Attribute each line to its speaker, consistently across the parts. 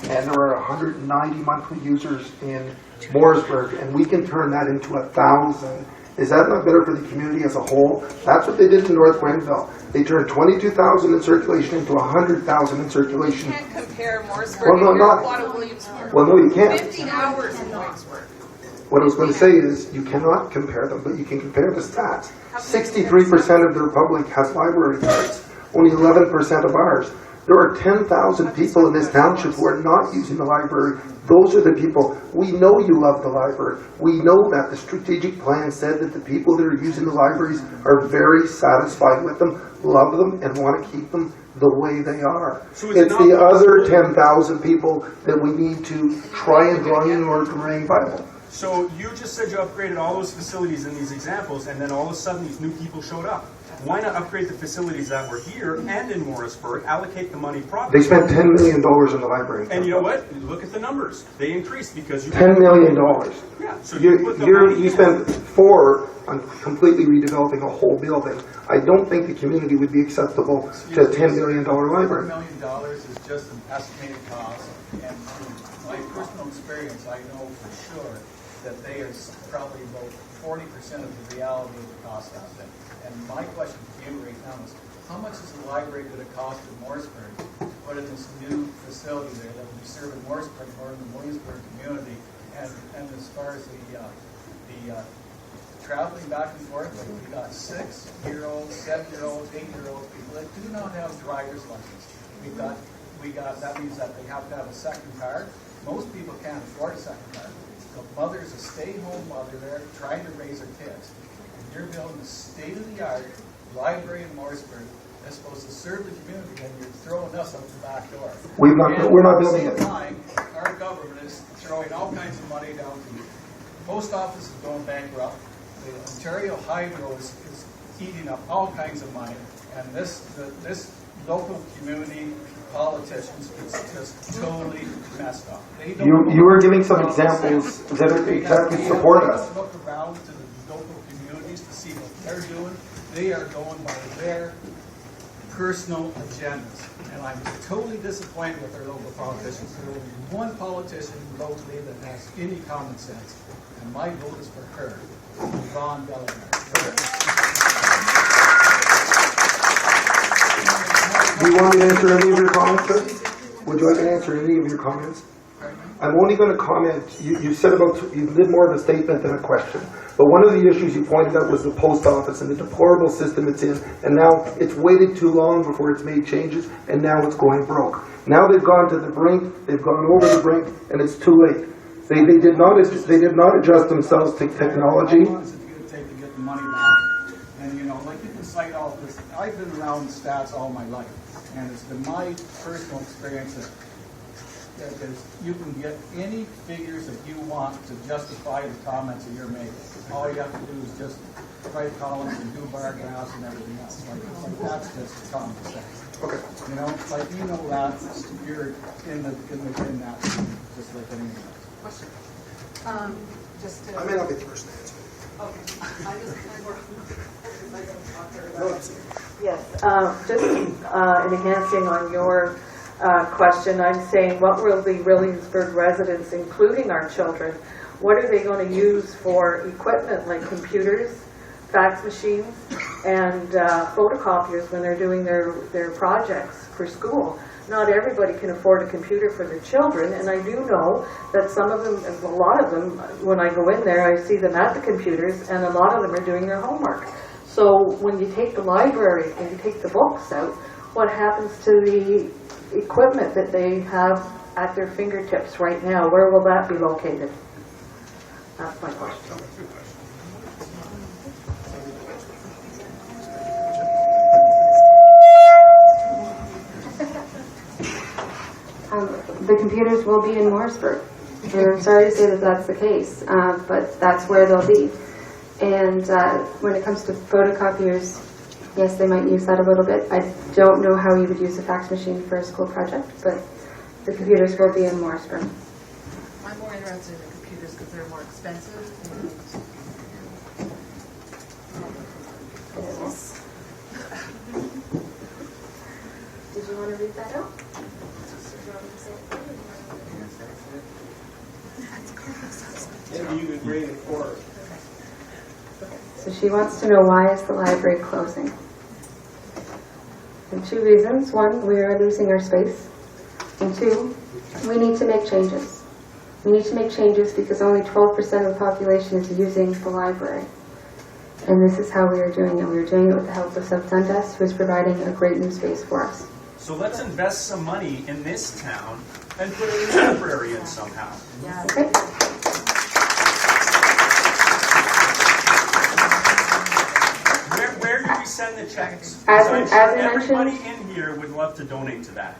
Speaker 1: and there are 190 monthly users in Morrisburg, and we can turn that into 1,000. Is that not better for the community as a whole? That's what they did in North Grenville. They turned 22,000 in circulation into 100,000 in circulation.
Speaker 2: You can't compare Morrisburg
Speaker 1: Well, no,
Speaker 2: and
Speaker 1: not.
Speaker 2: Williamsburg.
Speaker 1: Well, no, you can't.
Speaker 2: 15 hours in Williamsburg.
Speaker 1: What I was going to say is, you cannot compare them, but you can compare the stats. 63% of the Republic has library cards, only 11% of ours. There are 10,000 people in this township who are not using the library. Those are the people. We know you love the library. We know that the strategic plan said that the people that are using the libraries are very satisfied with them, love them, and want to keep them the way they are.
Speaker 3: So
Speaker 1: it's the other 10,000 people that we need to try and draw in order to remain viable.
Speaker 3: So you just said you upgraded all those facilities in these examples, and then all of a sudden these new people showed up. Why not upgrade the facilities that were here and in Morrisburg, allocate the money properly?
Speaker 1: They spent $10 million in the library.
Speaker 3: And you know what? Look at the numbers. They increased because you...
Speaker 1: $10 million.
Speaker 3: Yeah, so you put the money
Speaker 1: You
Speaker 3: in.
Speaker 1: spent $4 on completely redeveloping a whole building. I don't think the community would be acceptable to a $10 million library.
Speaker 4: $1 million is just an estimated cost, and from my personal experience, I know for sure that they are probably about 40% of the reality of the cost out there. And my question to you right now is, how much is the library going to cost in Morrisburg to put in this new facility there that will be serving Morrisburg more than the Williamsburg community? And as far as the traveling back and forth, like we got 6-year-olds, 7-year-olds, 8-year-olds, people that do not have driver's license. We got that means that they have to have a second car. Most people can't afford a second car. The mother's a stay-home mother there trying to raise her kids. And you're building a state-of-the-art library in Morrisburg that's supposed to serve the community, and you're throwing us out the back door.
Speaker 1: We're not building it.
Speaker 4: At the same time, our government is throwing all kinds of money down to you. The post office is going bankrupt. The Ontario Hydro is eating up all kinds of money. And this local community politicians, it's just totally messed up.
Speaker 1: You were giving some examples that exactly support us.
Speaker 4: Look around to the local communities to see what they're doing. They are going by their personal agendas. And I'm totally disappointed with our local politicians. There will be one politician locally that has any common sense. And my vote is for her, Yvonne Bellinger.
Speaker 1: Do you want me to answer any of your comments, sir? Would you like to answer any of your comments? I'm only going to comment, you said you did more of a statement than a question. But one of the issues you pointed out was the post office and the deplorable system it's in. And now it's waited too long before it's made changes, and now it's going broke. Now they've gone to the brink, they've gone over the brink, and it's too late. They did not adjust themselves to technology.
Speaker 4: How long is it going to take to get the money back? And you know, like you can cite all this. I've been around stats all my life, and it's been my personal experience that you can get any figures that you want to justify the comments that you're making. All you have to do is just write columns and do bar graphs and everything else. Like that's just common sense.
Speaker 1: Okay.
Speaker 4: You know, like you know that you're in that just like anything else.
Speaker 2: Question. Just to...
Speaker 1: I may not be the person to answer.
Speaker 2: Okay. I just kind of...
Speaker 5: Yes, just enhancing on your question, I'm saying, what will the Williamsburg residents, including our children, what are they going to use for equipment like computers, fax machines, and photocopiers when they're doing their projects for school? Not everybody can afford a computer for their children, and I do know that some of them, a lot of them, when I go in there, I see them at the computers, and a lot of them are doing their homework. So when you take the library and you take the books out, what happens to the equipment that they have at their fingertips right now? Where will that be located? That's my question.
Speaker 6: The computers will be in Morrisburg, and I'm sorry to say that that's the case, but that's where they'll be. And when it comes to photocopiers, yes, they might use that a little bit. I don't know how you would use a fax machine for a school project, but the computers will be in Morrisburg.
Speaker 2: I'm more interested in the computers because they're more expensive.
Speaker 6: Did you want to read that out?
Speaker 4: Maybe you could grade it for her.
Speaker 6: So she wants to know, why is the library closing? And 2 reasons. 1, we are losing our space. And 2, we need to make changes. We need to make changes because only 12% of the population is using the library. And this is how we are doing it. We are doing it with the help of South Dundas, who is providing a great new space for us.
Speaker 3: So let's invest some money in this town and put a new library in somehow.
Speaker 6: Okay?
Speaker 3: Where do we send the checks?
Speaker 6: As
Speaker 3: I'm
Speaker 6: I
Speaker 3: sure
Speaker 6: mentioned-
Speaker 3: everybody in here would love to donate to that.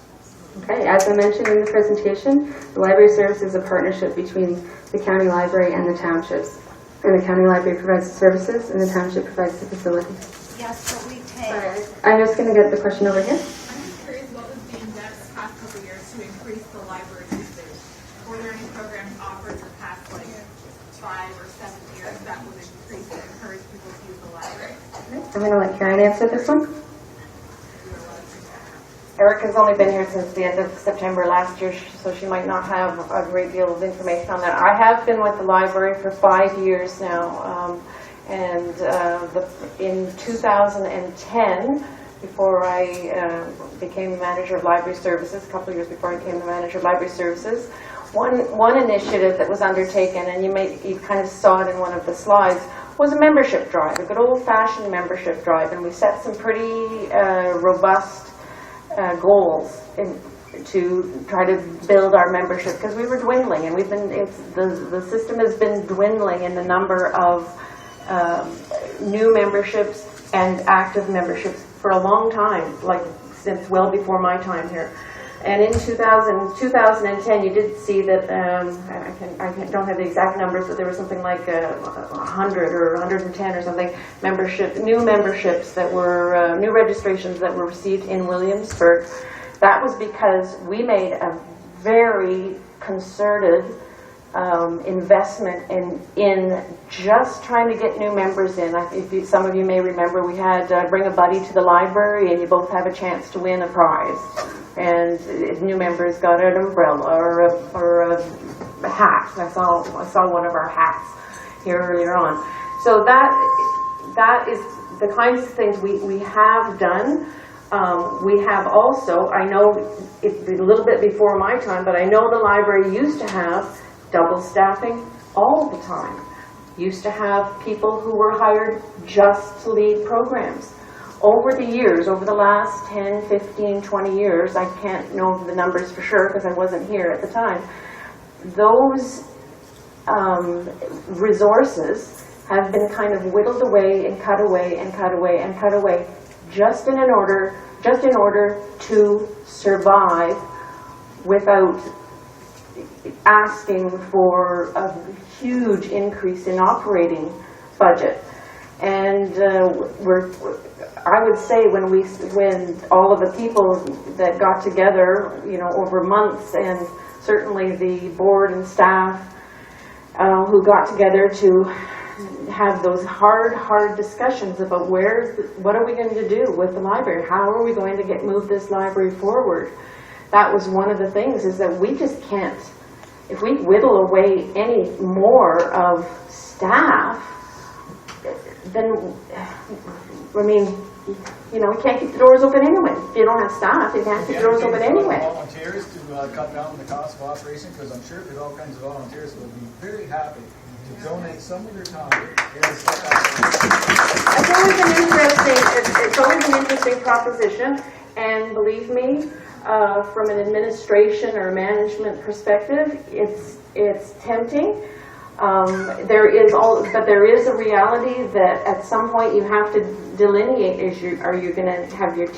Speaker 6: Okay, as I mentioned in the presentation, the library service is a partnership between the county library and the townships. And the county library provides the services, and the township provides the facility.
Speaker 7: Yes, but we pay.
Speaker 6: I'm just going to get the question over here.
Speaker 8: I'm just curious, what was the index past couple of years to increase the library usage? Were there any programs offered in the past, like 5 or 7 years that would increase and encourage people to use the library?
Speaker 6: I'm going to let Karen answer this one.
Speaker 9: Erica's only been here since the end of September last year, so she might not have a great deal of information on that. I have been with the library for 5 years now, in 2010, before I became the manager of library services, a couple of years before I became the manager of library services, one initiative that was undertaken, and you kind of saw it in one of the slides, was a membership drive, a good old-fashioned membership drive, and we set some pretty robust goals to try to build our membership, because we were dwindling, and the system has been dwindling in the number of new memberships and active memberships for a long time, like since well before my time here. And in 2010, you did see that, I don't have the exact numbers, but there was something like 100 or 110 or something new memberships that were, new registrations that were received in Williamsburg. That was because we made a very concerted investment in just trying to get new members in. Some of you may remember we had Bring a Buddy to the Library, and you both have a chance to win a prize. And new members got an umbrella or a hat. I saw one of our hats here earlier on. So that is the kinds of things we have done. We have also, I know it's a little bit before my time, but I know the library used to have double staffing all the time. Used to have people who were hired just to lead programs. Over the years, over the last 10, 15, 20 years, I can't know the numbers for sure because I wasn't here at the time, those resources have been kind of whittled away and cut away and cut away and cut away just in order to survive without asking for a huge increase in operating budget. And I would say when all of the people that got together, over months, and certainly the board and staff who got together to have those hard discussions about what are we going to do with the library? How are we going to move this library forward? That was one of the things, is that we just can't, if we whittle away any more of staff, then, we can't keep the doors open anyway. If you don't have staff, you can't keep the doors open anyway.
Speaker 4: Volunteers to cut down the cost of operation, because I'm sure there's all kinds of volunteers who would be very happy to donate some of their time.
Speaker 9: It's always an interesting proposition, and believe me, from an administration or management perspective, it's tempting. There is a reality that at some point you have to delineate: are you going to have your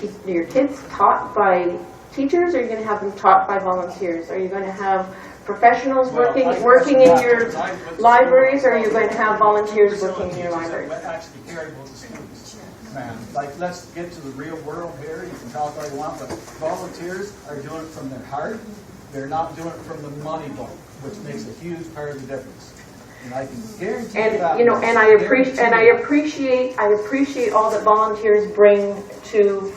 Speaker 9: kids taught by teachers, or are you going to have them taught by volunteers? Are you going to have professionals working in your libraries, or are you going to have volunteers working in your libraries?
Speaker 4: Actually care about the students, man. Let's get to the real world here. You can talk all you want, but volunteers are doing it from their heart. They're not doing it from the money book, which makes a huge part of the difference. And I can guarantee that.
Speaker 9: And I appreciate all that volunteers bring to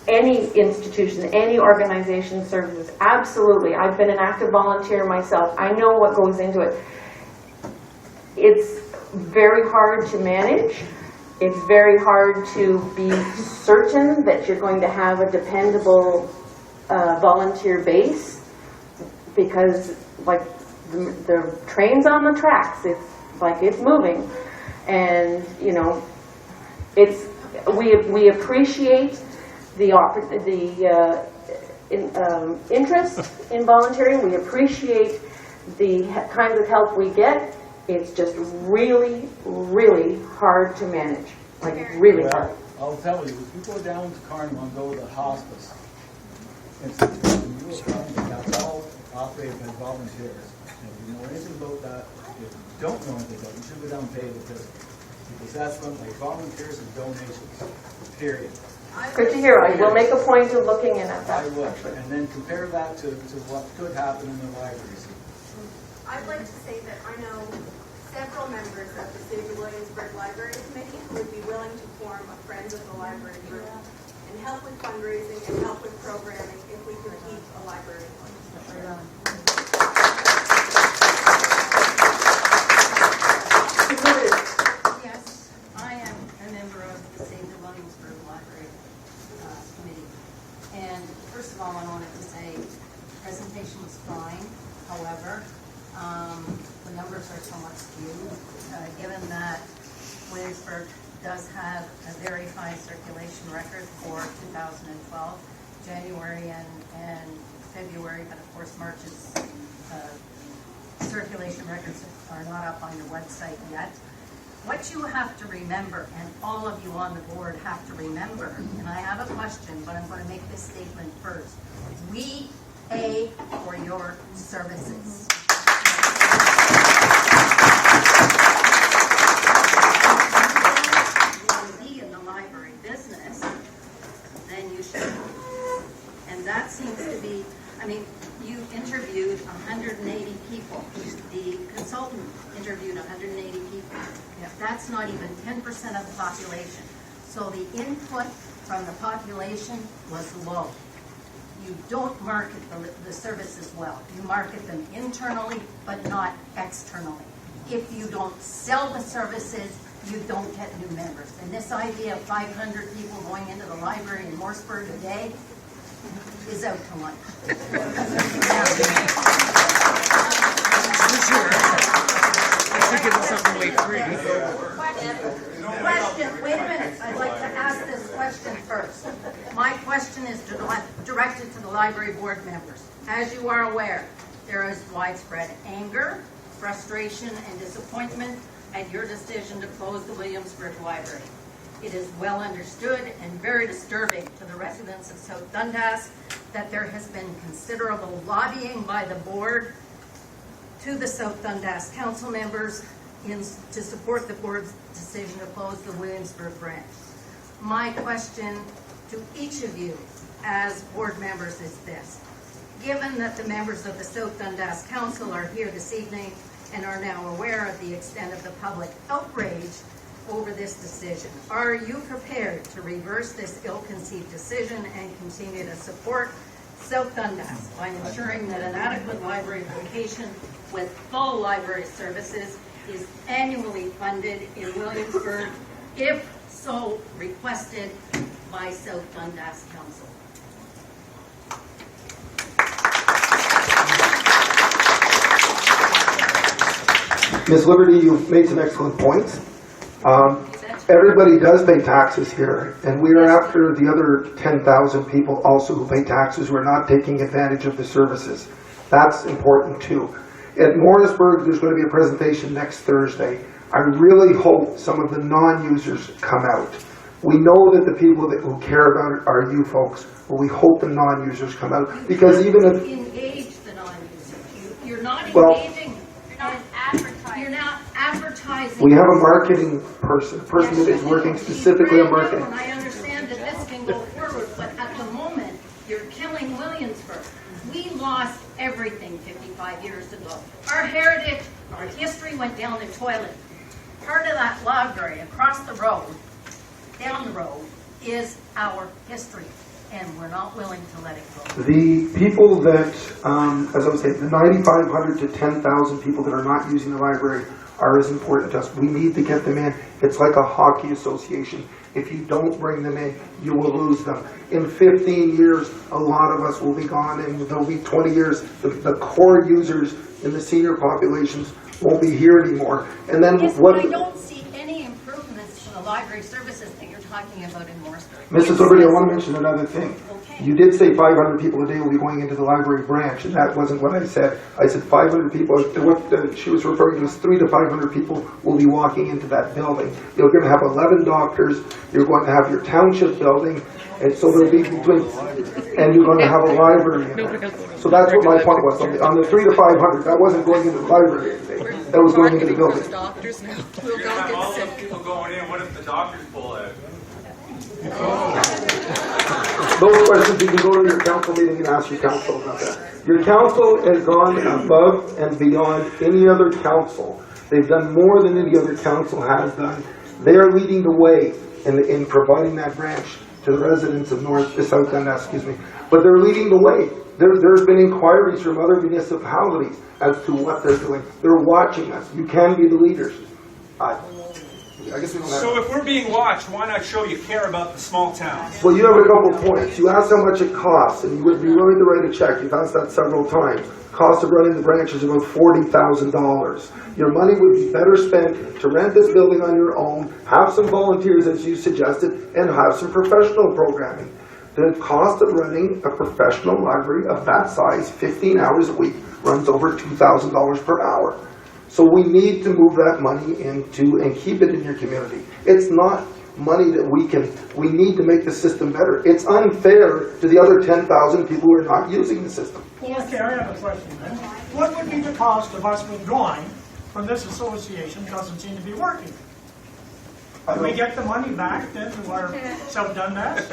Speaker 9: any institution, any organization services. Absolutely. I've been an active volunteer myself. I know what goes into it. it's very hard to manage. It's very hard to be certain that you're going to have a dependable volunteer base, because like the train's on the tracks, it's moving, and you know, we appreciate the interest in volunteering. We appreciate the kinds of help we get. It's just really, really hard to manage, like really hard.
Speaker 4: I'll tell you, if you go down to Carnwell and go to the hospice, you will find that that's all operated by volunteers. And if you know anything about that, if you don't know anything about it, you should go down and pay the visit. Because that's when, like, volunteers and donations, period.
Speaker 9: Good to hear. I will make a point of looking in at that.
Speaker 4: I would, and then compare that to what could happen in the libraries.
Speaker 8: I'd like to say that I know several members of the City of Williamsburg Library Committee who would be willing to form a Friends of the Library group and help with fundraising and help with programming if we could keep a library.
Speaker 7: Yes, I am a member of the Save the Williamsburg Library Committee. And first of all, I wanted to say the presentation was fine. However, the numbers are somewhat skewed, given that Williamsburg does have a very high circulation record for 2012, January and February, but of course March's circulation records are not up on your website yet. What you have to remember, and all of you on the board have to remember, and I have a question, but I'm going to make this statement first. We pay for your services. If you want to be in the library business, then you should. And that seems to be, I mean, you interviewed 180 people. The consultant interviewed 180 people. That's not even 10% of the population. So the input from the population was low. You don't market the services well. You market them internally, but not externally. If you don't sell the services, you don't get new members. And this idea of 500 people going into the library in Morrisburg a day is out to lunch. Question, wait a minute. I'd like to ask this question first. My question is directed to the library board members. As you are aware, there is widespread anger, frustration, and disappointment at your decision to close the Williamsburg Library. It is well understood and very disturbing to the residents of South Dundas that there has been considerable lobbying by the board to the South Dundas council members to support the board's decision to close the Williamsburg branch. My question to each of you as board members is this. Given that the members of the South Dundas Council are here this evening and are now aware of the extent of the public outrage over this decision, are you prepared to reverse this ill-conceived decision and continue to support South Dundas by ensuring that an adequate library location with full library services is annually funded in Williamsburg, if so requested by South Dundas Council?
Speaker 1: Ms. Liberty, you've made some excellent points. Everybody does pay taxes here, and we are after the other 10,000 people also who pay taxes who are not taking advantage of the services. That's important too. At Morrisburg, there's going to be a presentation next Thursday. I really hope some of the non-users come out. We know that the people who care about it are you folks, but we hope the non-users come out, because even if...
Speaker 7: Engage the non-users. You're not
Speaker 1: Well,
Speaker 7: engaging. You're not advertising. You're not advertising.
Speaker 1: we have a marketing person that is working specifically on marketing.
Speaker 7: And I understand that this can go forward, but at the moment, you're killing Williamsburg. We lost everything 55 years ago. Our heritage, our history went down the toilet. Part of that library across the road, down the road, is our history, and we're not willing to let it go.
Speaker 1: The people that, as I was saying, the 9,500 to 10,000 people that are not using the library are as important to us. We need to get them in. It's like a hockey association. If you don't bring them in, you will lose them. In 15 years, a lot of us will be gone, and there'll be 20 years, the core users in the senior populations won't be here anymore. And then
Speaker 7: Yes,
Speaker 1: what?
Speaker 7: but I don't see any improvements to the library services that you're talking about in Morrisburg.
Speaker 1: Mrs. Liberty, I want to mention another thing.
Speaker 7: Okay.
Speaker 1: You did say 500 people a day will be going into the library branch, and that wasn't what I said. I said 500 people. What she was referring to is 300 to 500 people will be walking into that building. You're going to have 11 doctors. You're going to have your township building, and so there'll be between, and you're going to have a library in there. So that's what my point was. On the 300 to 500, that wasn't going into the library today. That was going into the building.
Speaker 2: Doctors now.
Speaker 10: You're gonna have all those people going in, what if the doctors pull out?
Speaker 1: Those questions, you can go to your council meeting and ask your council about that. Your council has gone above and beyond any other council. They've done more than any other council has done. They are leading the way in providing that branch to the residents of South Dundas, excuse me. But they're leading the way. There's been inquiries from other municipalities as to what they're doing. They're watching us. You can be the leaders. I guess we don't have.
Speaker 3: So if we're being watched, why not show you care about the small towns?
Speaker 1: Well, you have a couple of points. You asked how much it costs, and you would be willing to write a check. You've asked that several times. Cost of running the branch is about $40,000. Your money would be better spent to rent this building on your own, have some volunteers as you suggested, and have some professional programming. The cost of running a professional library of that size, 15 hours a week, runs over $2,000 per hour. So we need to move that money into and keep it in your community. It's not money that we need to make the system better. It's unfair to the other 10,000 people who are not using the system.
Speaker 11: Okay, I have a question then. What would be the cost of us withdrawing from this association? Doesn't seem to be working. Do we get the money back then to our South Dundas?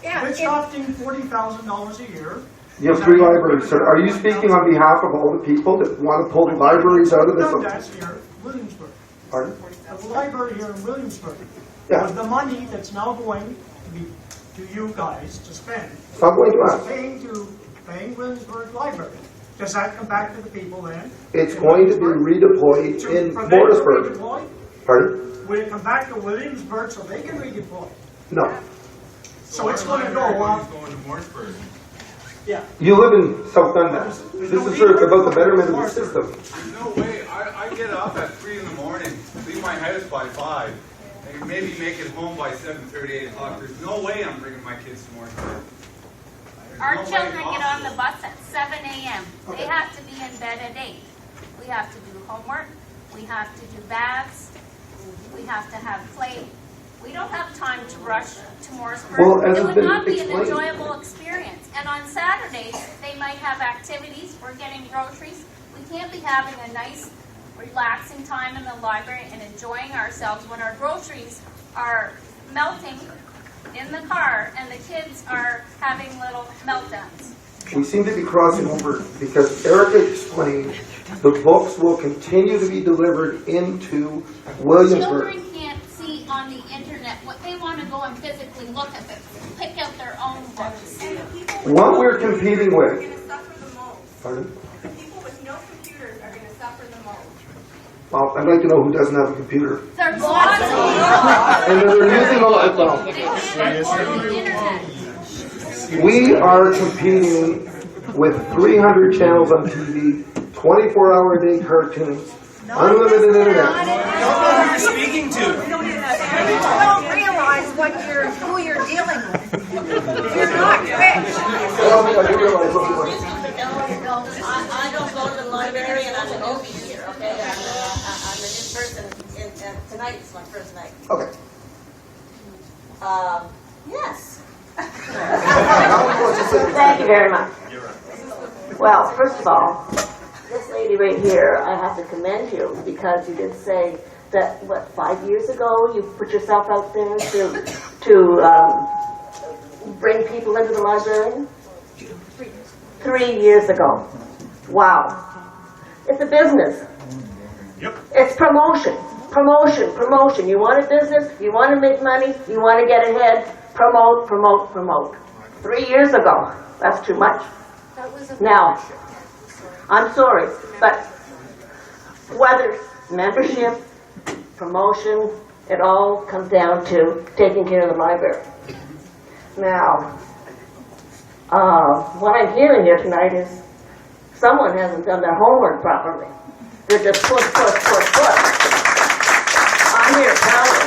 Speaker 11: It's costing $40,000 a year.
Speaker 1: You have 3 libraries, sir. Are you speaking on behalf of all the people that want to pull the libraries out of the...
Speaker 11: Dundas here, Williamsburg.
Speaker 1: Pardon?
Speaker 11: The library here in Williamsburg.
Speaker 1: Yeah.
Speaker 11: Was the money that's now going to you guys to spend.
Speaker 1: It's not going to us.
Speaker 11: Paying Williamsburg Library. Does that come back to the people then?
Speaker 1: It's going to be redeployed in
Speaker 11: For them to
Speaker 1: Morrisburg.
Speaker 11: redeploy?
Speaker 1: Pardon?
Speaker 11: Will it come back to Williamsburg so they can redeploy?
Speaker 1: No.
Speaker 11: So it's going to go off.
Speaker 10: Going to Morrisburg.
Speaker 11: Yeah.
Speaker 1: You live in South Dundas. This is sort of about the betterment of the system.
Speaker 10: There's no way, I get up at 3 in the morning, leave my house by 5, and maybe make it home by 7:30, 8 o'clock. There's no way I'm bringing my kids to Morrisburg.
Speaker 12: Our children get on the bus at 7 a.m. They have to be in bed at 8. We have to do homework. We have to do baths. We have to have play. We don't have time to rush to Morrisburg.
Speaker 1: Well, as
Speaker 12: it
Speaker 1: has
Speaker 12: would
Speaker 1: been
Speaker 12: not be an
Speaker 1: explained.
Speaker 12: enjoyable experience. And on Saturdays, they might have activities. We're getting groceries. We can't be having a nice, relaxing time in the library and enjoying ourselves when our groceries are melting in the car and the kids are having little meltdowns.
Speaker 1: We seem to be crossing over because Erica explained the books will continue to be delivered into Williamsburg.
Speaker 12: Children can't see on the internet what they want to go and physically look at them, pick out their own books.
Speaker 1: What we're competing with.
Speaker 8: Going to suffer the most.
Speaker 1: Pardon?
Speaker 8: The people with no computers are going to suffer the most.
Speaker 1: Well, I'd like to know who doesn't have a computer.
Speaker 12: There's lots of people.
Speaker 1: And they're using all that well.
Speaker 12: They can't afford the internet.
Speaker 1: We are competing with 300 channels on TV, 24-hour-a-day cartoons, unlimited internet.
Speaker 3: Who you're speaking to.
Speaker 7: You don't realize who you're dealing with. You're not rich.
Speaker 1: Well, I do realize what you're doing.
Speaker 13: I don't go to the library and I'm a newbie here, okay? I'm a new person, and tonight is my first night.
Speaker 1: Okay.
Speaker 13: Yes.
Speaker 9: Thank you very much. Well, first of all, this lady right here, I have to commend you because you did say that, 5 years ago you put yourself out there to bring people into the library? 3 years ago. Wow. It's a business.
Speaker 3: Yep.
Speaker 9: It's promotion. Promotion, promotion. You want a business, you want to make money, you want to get ahead, promote, promote, promote. 3 years ago. That's too much. Now, I'm sorry, but
Speaker 13: membership, promotion, it all comes down to taking care of the library. Now, what I'm hearing here tonight is someone hasn't done their homework properly. They're just push. I'm here to tell you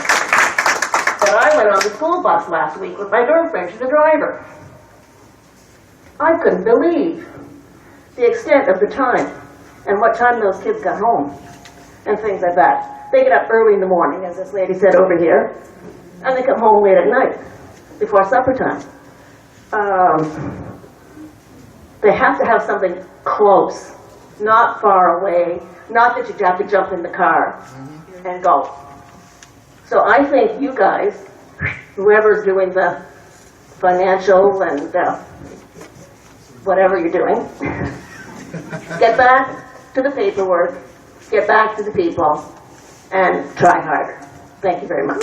Speaker 13: that I went on the school bus last week with my girlfriend. She's a driver. I couldn't believe the extent of the time and what time those kids got home and things like that. They get up early in the morning, as this lady said over here, and they come home late at night before supper time. They have to have something close, not far away, not that you have to jump in the car and go. So I think you guys, whoever's doing the financial and whatever you're doing, get back to the paperwork, get back to the people, and try harder. Thank you very much.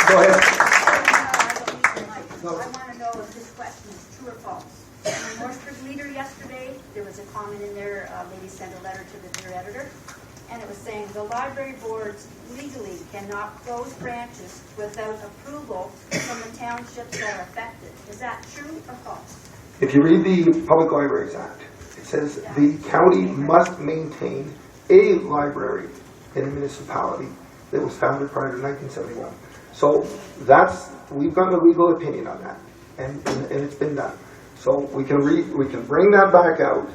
Speaker 1: Go ahead.
Speaker 14: I want to know if this question is true or false. In the Williamsburg Leader yesterday, there was a comment in there, maybe sent a letter to the dear editor, and it was saying the library boards legally cannot close branches without approval from the townships that are affected. Is that true or false?
Speaker 1: If you read the Public Libraries Act, it says the county must maintain a library in a municipality that was founded prior to 1971. So we've got a legal opinion on that, and it's been done. So we can bring that back out,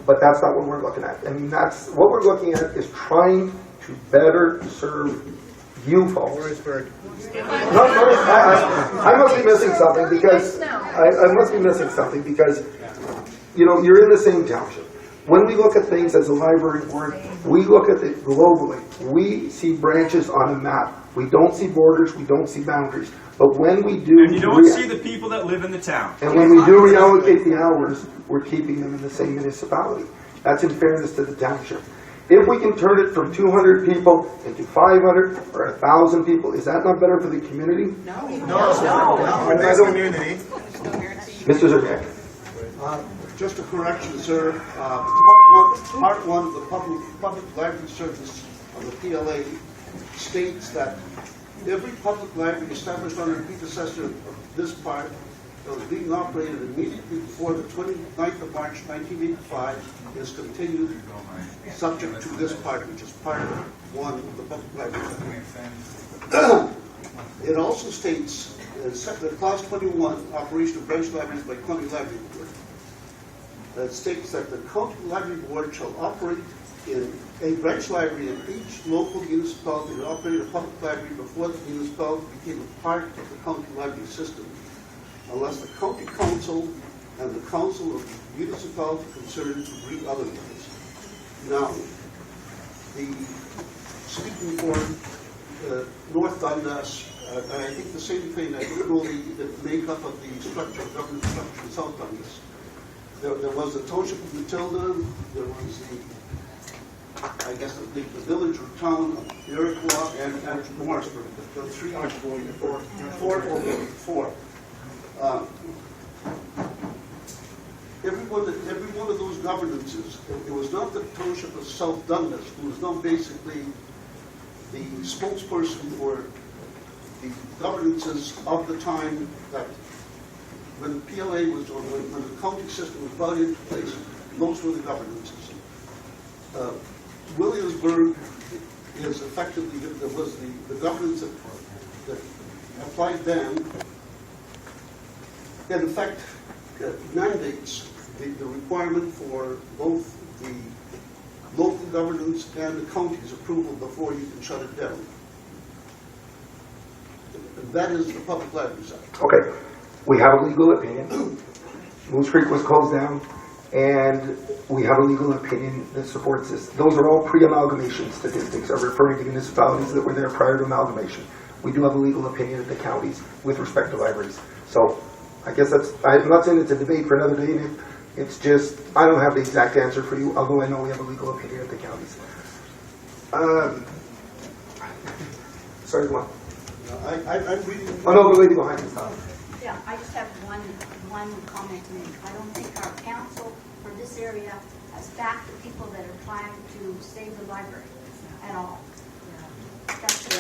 Speaker 1: but that's not what we're looking at. I mean, that's what we're looking at is trying to better serve you folks. No, I must be missing something because you know, you're in the same township. When we look at things as a library board, we look at it globally. We see branches on a map. We don't see borders, we don't see boundaries. But when we do...
Speaker 3: And you don't see the people that live in the town.
Speaker 1: And when we do reallocate the hours, we're keeping them in the same municipality. That's in fairness to the township. If we can turn it from 200 people into 500 or 1,000 people, is that not better for the community?
Speaker 11: No.
Speaker 1: Community. Mr. Zerniak.
Speaker 15: Just a correction, sir. Part one of the public library service of the PLA states that every public library established under the predecessor of this part that was being operated immediately before the 29th of March 1985 is continued subject to this part, which is part one of the public library. It also states in clause 21, operation of branch libraries by county library board. That states that the county library board shall operate in a branch library in each local municipality that operated a public library before the municipality became a part of the county library system, unless the county council and the council of the municipality concerned agree otherwise. Now, the speaking for North Dundas, and I think the same thing, I don't know the makeup of the structure, government structure in South Dundas. There was the township of Matilda, there was I guess the village or town of Iroquois and Morrisburg. The four. Every one of those governances, it was not the township of South Dundas, who was not basically the spokesperson for the governances of the time that when the PLA was, or when the county system was brought into place, those were the governances. Williamsburg is effectively, there was the governance that applied then, in effect, mandates the requirement for both the local governance and the county's approval before you can shut it down. And that is the Public Libraries Act.
Speaker 1: Okay. We have a legal opinion. Moose Creek was closed down, and we have a legal opinion that supports this. Those are all pre-amalgamation statistics, are referring to municipalities that were there prior to amalgamation. We do have a legal opinion at the counties with respect to libraries. So I guess I'm not saying it's a debate for another day, Nick. It's just, I don't have the exact answer for you, although I know we have a legal opinion at the counties. Sorry, go on.
Speaker 15: I'm reading...
Speaker 1: Oh, no, the lady behind us.
Speaker 14: Yeah, I just have one comment to make. I don't think our council for this area has backed the people that are trying to save the library at all. That's the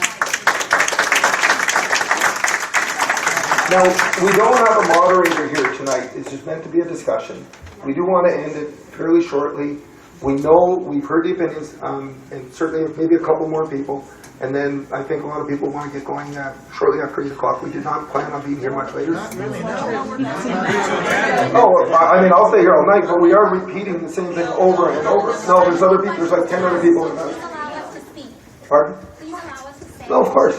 Speaker 1: Now, we don't have a moderator here tonight. It's just meant to be a discussion. We do want to end it fairly shortly. We know, we've heard the opinions, and certainly maybe a couple more people. And then I think a lot of people want to get going shortly after 8 o'clock. We did not plan on being here much later. Oh, I mean, I'll stay here all night, but we are repeating the same thing over and over. No, there's other people, there's like 10 other people in that. Pardon? No, of course,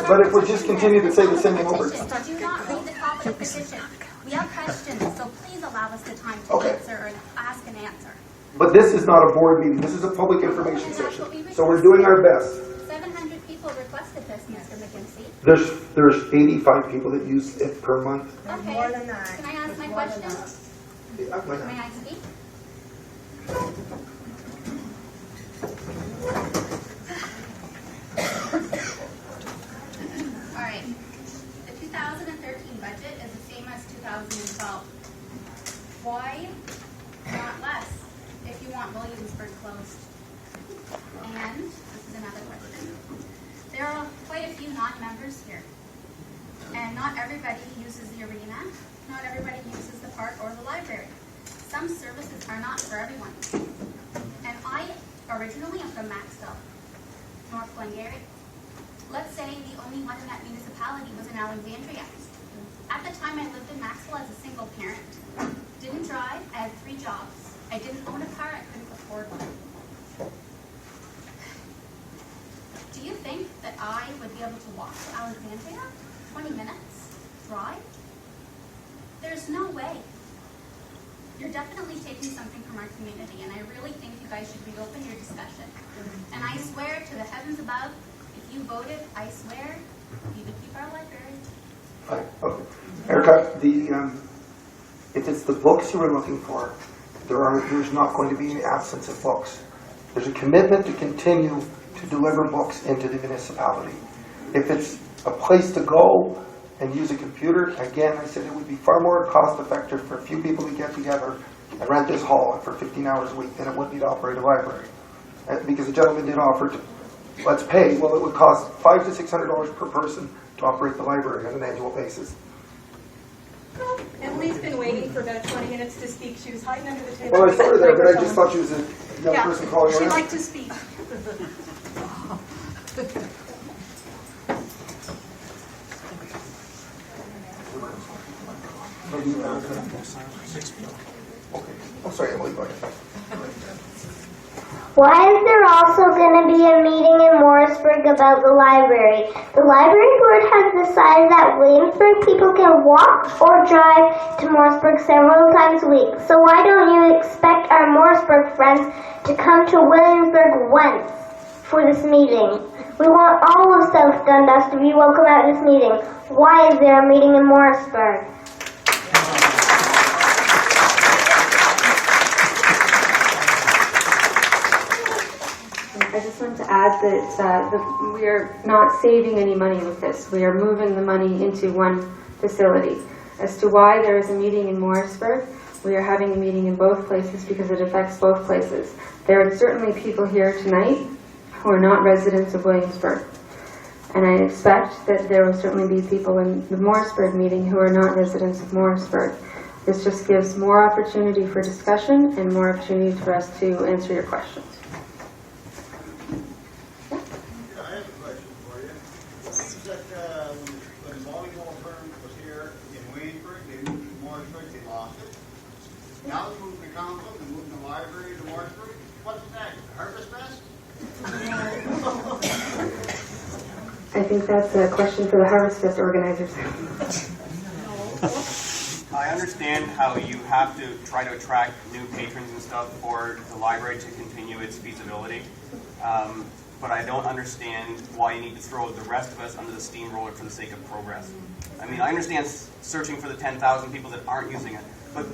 Speaker 1: but if we just continue to say the same thing over.
Speaker 12: Do not leave the top of the position. We have questions, so please allow us the time to answer and ask and answer.
Speaker 1: But this is not a board meeting, this is a public information session. So we're doing our best.
Speaker 12: 700 people requested this, Mr. McKinsey.
Speaker 1: There's 85 people that use it per month.
Speaker 12: Okay. More than that. Can I ask my question? May I speak? All right. The 2013 budget is the same as 2012. Why not less if you want Williamsburg closed? And this is another question. There are quite a few non-members here. And not everybody uses the arena. Not everybody uses the park or the library. Some services are not for everyone. And I originally am from Maxville, North Glengarry. Let's say the only one in that municipality was in Alexandria. At the time I lived in Maxville as a single parent. Didn't drive, I had 3 jobs. I didn't own a car, I couldn't afford one. Do you think that I would be able to walk to Alexandria? 20 minutes? Drive? There's no way. You're definitely taking something from our community, and I really think you guys should reopen your discussion. And I swear to the heavens above, if you voted, I swear, you would keep our library.
Speaker 1: Okay. Erica, if it's the books you were looking for, there's not going to be any absence of books. There's a commitment to continue to deliver books into the municipality. If it's a place to go and use a computer, again, I said it would be far more cost effective for a few people to get together and rent this hall for 15 hours a week than it would be to operate a library. Because the gentleman did offer to, let's pay, well, it would cost $500 to $600 per person to operate the library on an annual basis.
Speaker 2: Emily's been waiting for about 20 minutes to speak. She was hiding under the table.
Speaker 1: Well, I saw her there, but I just thought she was a young person calling around.
Speaker 2: She'd like to speak.
Speaker 1: Okay. Oh, sorry, Emily, go ahead.
Speaker 16: Why is there also going to be a meeting in Morrisburg about the library? The library board has decided that Williamsburg people can walk or drive to Morrisburg several times a week. So why don't you expect our Morrisburg friends to come to Williamsburg once for this meeting? We want all of South Dundas to be welcome at this meeting. Why is there a meeting in Morrisburg?
Speaker 6: I just want to add that we are not saving any money with this. We are moving the money into one facility. As to why there is a meeting in Morrisburg, we are having a meeting in both places because it affects both places. There are certainly people here tonight who are not residents of Williamsburg. And I expect that there will certainly be people in the Morrisburg meeting who are not residents of Morrisburg. This just gives more opportunity for discussion and more opportunity for us to answer your questions.
Speaker 17: Now they're moving the council, they're moving the library to Morrisburg. What's next? Harvest Fest?
Speaker 6: I think that's a question for the Harvest Fest organizers.
Speaker 3: I understand how you have to try to attract new patrons and stuff for the library to continue its feasibility. But I don't understand why you need to throw the rest of us under the steamroller for the sake of progress. I mean, I understand searching for the 10,000 people that aren't using it, but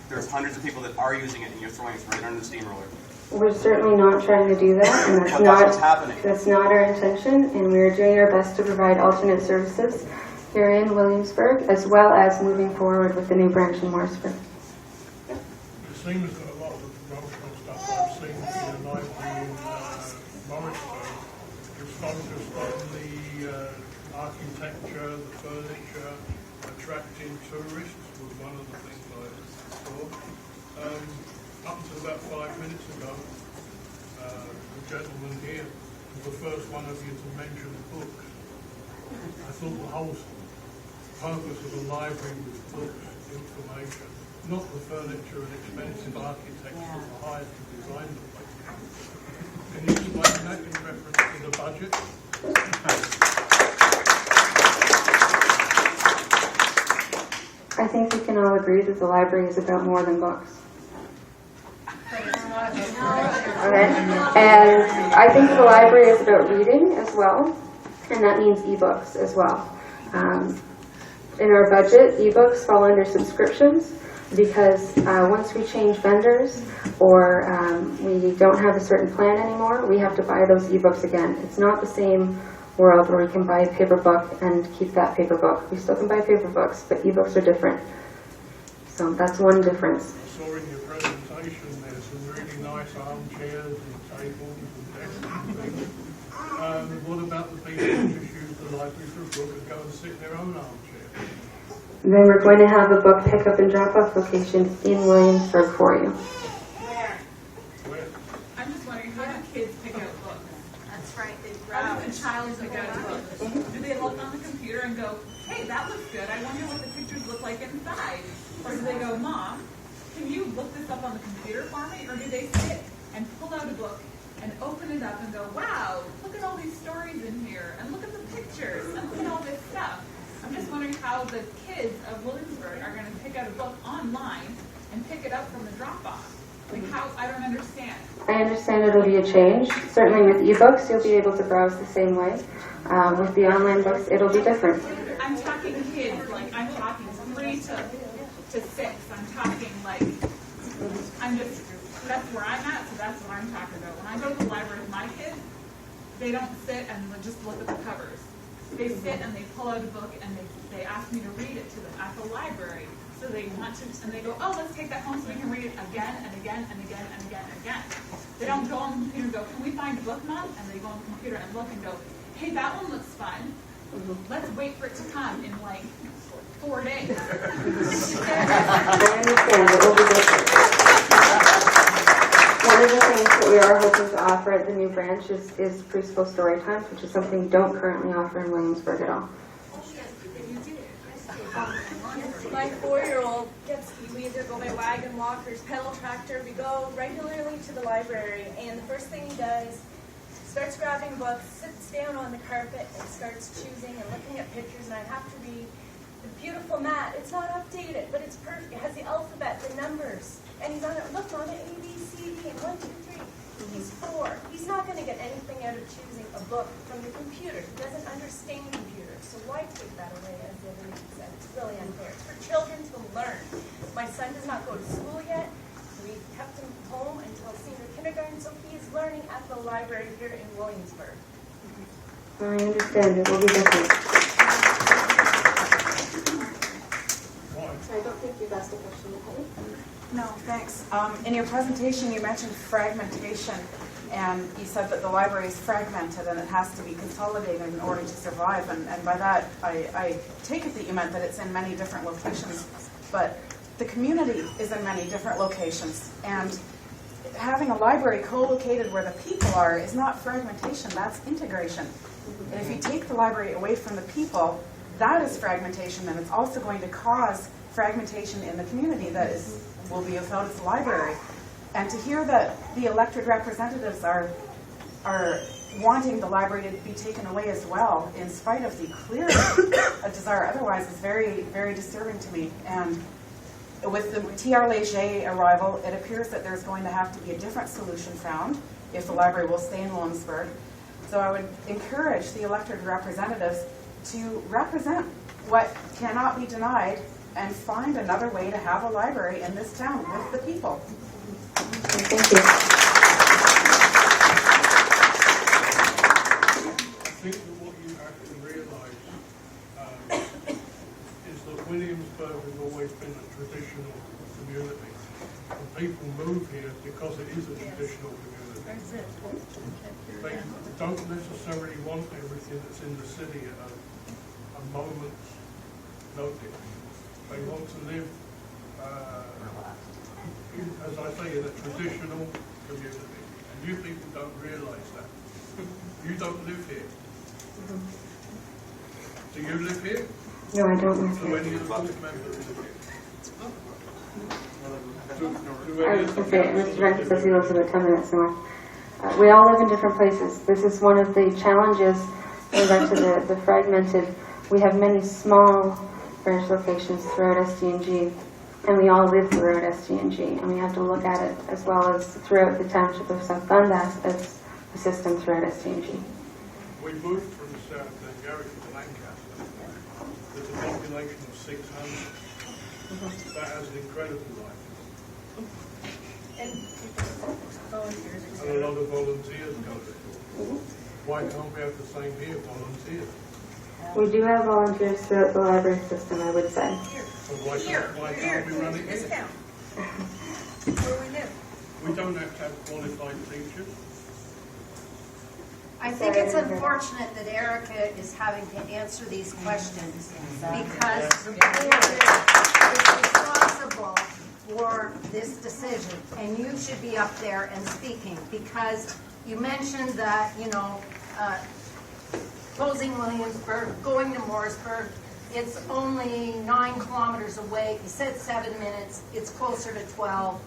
Speaker 3: there's hundreds of people that are using it, and you're throwing us right under the steamroller.
Speaker 6: We're certainly not trying to do that, and
Speaker 3: That's what's happening.
Speaker 6: that's not our intention, and we're doing our best to provide alternate services here in Williamsburg, as well as moving forward with the new branch in Morrisburg.
Speaker 18: It seems that a lot of the promotional stuff I've seen in the library in Morrisburg is focused on the architecture, the furniture, attracting tourists was one of the things I saw. Up until about 5 minutes ago, the gentleman here was the first one of you to mention books. I thought the whole purpose of the library was books, information, not the furniture and expensive architecture of the highest design. Can you explain that in reference to the budget?
Speaker 6: I think we can all agree that the library is about more than books. Okay. And I think the library is about reading as well, and that means ebooks as well. In our budget, ebooks fall under subscriptions because once we change vendors or we don't have a certain plan anymore, we have to buy those ebooks again. It's not the same world where we can buy a paper book and keep that paper book. We still can buy paper books, but ebooks are different. So that's one difference.
Speaker 18: I saw in your presentation there's some really nice armchairs and tables and desks and things. What about the people who just use the library for a book and go and sit in their own armchair?
Speaker 6: Then we're going to have a book pickup and drop-off location in Williamsburg for you.
Speaker 8: Where? I'm just wondering, how do kids pick out books?
Speaker 2: That's right, they
Speaker 8: How does a child pick out a book? Do they look on the computer and go, hey, that looks good, I wonder what the pictures look like inside? Or do they go, Mom, can you look this up on the computer for me? Or do they sit and pull out a book and open it up and go, wow, look at all these stories in here, and look at the pictures, and look at all this stuff. I'm just wondering how the kids of Williamsburg are going to pick out a book online and pick it up from the drop-off. Like how, I don't understand.
Speaker 6: I understand it'll be a change. Certainly with ebooks, you'll be able to browse the same way. With the online books, it'll be different.
Speaker 8: I'm talking kids, like I'm talking 3 to 6. I'm talking like, that's where I'm at, so that's what I'm talking about. When I go to the library with my kids, they don't sit and just look at the covers. They sit and they pull out a book and they ask me to read it to them at the library. So they want to, and they go, oh, let's take that home so we can read it again and again and again and again and again. They don't go on the computer and go, can we find a book, Mom? And they go on the computer and look and go, hey, that one looks fun. Let's wait for it to come in like 4 days.
Speaker 6: I understand it will be different. One of the things that we are hoping to offer at the new branch is preschool story times, which is something we don't currently offer in Williamsburg at all.
Speaker 19: My 4-year-old we either go by wagon, walkers, pedal tractor. We go regularly to the library, and the first thing he does, starts grabbing books, sits down on the carpet, and starts choosing and looking at pictures, and I have to read the beautiful mat. It's not updated, but it's perfect. It has the alphabet, the numbers, and he's on it. Look, on it, A, B, C, D, and 1, 2, 3. He's 4. He's not going to get anything out of choosing a book from the computer. He doesn't understand computers, so why take that away, as the other lady said? It's really unfair. It's for children to learn. My son does not go to school yet. We kept him home until senior kindergarten, so he is learning at the library here in Williamsburg.
Speaker 6: I understand it will be different.
Speaker 14: I don't think you've asked a question yet, have you?
Speaker 20: No, thanks. In your presentation, you mentioned fragmentation, and you said that the library is fragmented and it has to be consolidated in order to survive. And by that, I take it that you meant that it's in many different locations, but the community is in many different locations. And having a library co-located where the people are is not fragmentation, that's integration. And if you take the library away from the people, that is fragmentation, and it's also going to cause fragmentation in the community that will be without its library. And to hear that the elected representatives are wanting the library to be taken away as well, in spite of the clear desire otherwise, is very, very disturbing to me. And with the TR Léger arrival, it appears that there's going to have to be a different solution found if the library will stay in Williamsburg. So I would encourage the elected representatives to represent what cannot be denied and find another way to have a library in this town with the people.
Speaker 6: Thank you.
Speaker 18: I think that what you have to realize been a traditional community. And people move here because it is a traditional community. They don't necessarily want everything that's in the city at a moment's notice. They want to live, as I say, in a traditional community. And you people don't realise that. You don't live here. Do you live here?
Speaker 6: No, I don't live
Speaker 18: Do
Speaker 6: here.
Speaker 18: any of the board members live here?
Speaker 6: I was going to say, Mr. Director says he lives about 10 minutes north. We all live in different places. This is one of the challenges, going back to the fragmented. We have many small branch locations throughout SDNG, and we all live throughout SDNG, and we have to look at it as well as throughout the township of South Dundas as a system throughout SDNG.
Speaker 18: We moved from South Glengarry to Lancaster. There's a population of 600. That has an incredible life.
Speaker 2: And volunteers.
Speaker 18: And a lot of volunteers go there. Why can't we have the same here, volunteers?
Speaker 6: We do have volunteers throughout the library system, I would say.
Speaker 18: So why can't we run it here?
Speaker 2: Discount. Where we live.
Speaker 18: We don't have to have qualified teachers.
Speaker 7: I think it's unfortunate that Erica is having to answer these questions because the board is responsible for this decision, and you should be up there and speaking, because you mentioned that, closing Williamsburg, going to Morrisburg, it's only 9 kilometers away. You said 7 minutes. It's closer to 12.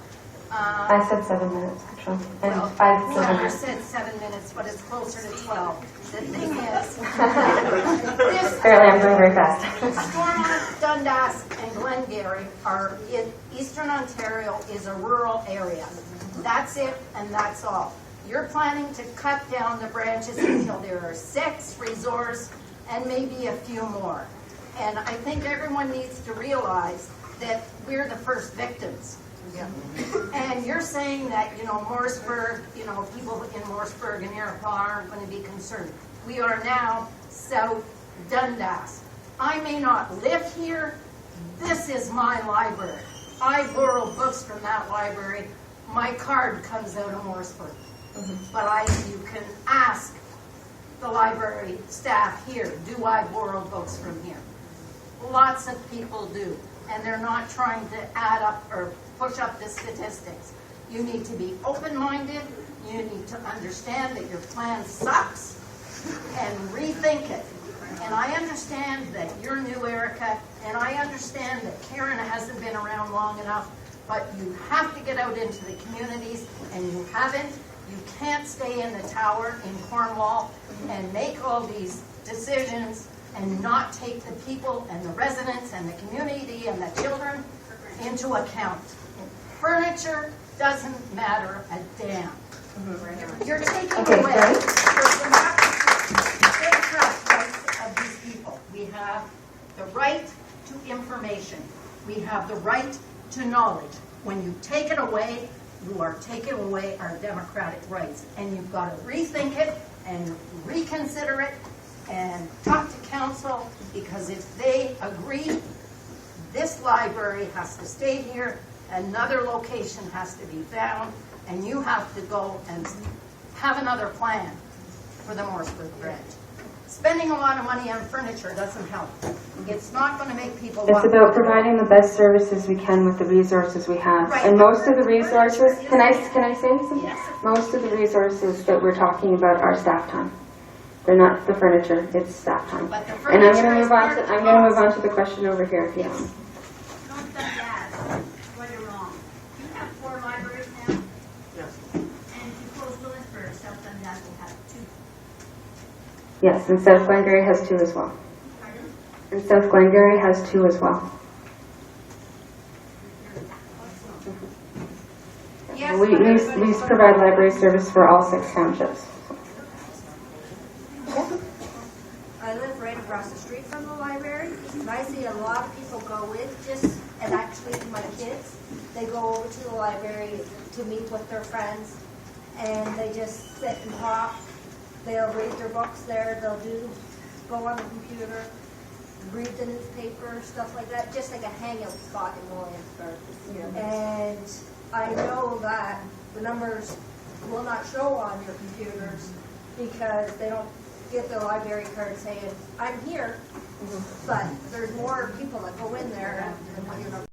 Speaker 6: I said 7 minutes, Patrol. And
Speaker 7: Well,
Speaker 6: 5
Speaker 7: whoever
Speaker 6: seconds.
Speaker 7: said 7 minutes, but it's closer to 12. The thing is,
Speaker 6: Apparently I'm going very fast.
Speaker 7: Stormont, Dundas, and Glengarry are in Eastern Ontario is a rural area. That's it, and that's all. You're planning to cut down the branches until there are 6 resorts and maybe a few more. And I think everyone needs to realize that we're the first victims. And you're saying that, Morrisburg, people in Morrisburg and Iroquois aren't going to be concerned. We are now South Dundas. I may not live here. This is my library. I borrow books from that library. My card comes out of Morrisburg. But you can ask the library staff here, do I borrow books from here? Lots of people do. And they're not trying to add up or push up the statistics. You need to be open-minded. You need to understand that your plan sucks and rethink it. And I understand that you're new, Erica, and I understand that Karen hasn't been around long enough, but you have to get out into the communities, and you haven't. You can't stay in the tower in Cornwall and make all these decisions and not take the people and the residents and the community and the children into account. Furniture doesn't matter a damn. You're taking away the rights of these people. We have the right to information. We have the right to knowledge. When you take it away, you are taking away our democratic rights. And you've got to rethink it and reconsider it and talk to council, because if they agree, this library has to stay here, another location has to be found, and you have to go and have another plan for the Morrisburg branch. Spending a lot of money on furniture doesn't help. It's not going to make people
Speaker 6: It's about providing the best services we can with the resources we have.
Speaker 7: Right.
Speaker 6: And most of the resources, can I say something? Yes. Most of the resources that we're talking about are staff time. They're not the furniture, it's staff time.
Speaker 7: But the
Speaker 6: And I'm
Speaker 7: furniture
Speaker 6: going to
Speaker 7: is
Speaker 6: move on
Speaker 7: part
Speaker 6: to
Speaker 7: of the
Speaker 6: I'm going to move
Speaker 7: cost.
Speaker 6: on to the question over here. Yes.
Speaker 14: Don't say that. Well, you're wrong. You have 4 libraries now?
Speaker 15: Yes.
Speaker 14: And if you close Williamsburg, South Dundas will have 2.
Speaker 6: Yes, and South Glengarry has 2 as well.
Speaker 14: Pardon?
Speaker 6: And South Glengarry has 2 as well.
Speaker 7: Yes,
Speaker 6: We provide library service for all 6 townships.
Speaker 14: I live right across the street from the library, and I see a lot of people go with just, and actually my kids, they go over to the library to meet with their friends, and they just sit and talk. They'll read their books there, they'll go on the computer. read the newspaper, stuff like that, just like a hangout spot in Williamsburg. And I know that the numbers will not show on your computers because they don't get the library card saying, I'm here, but there's more people that go in there than what your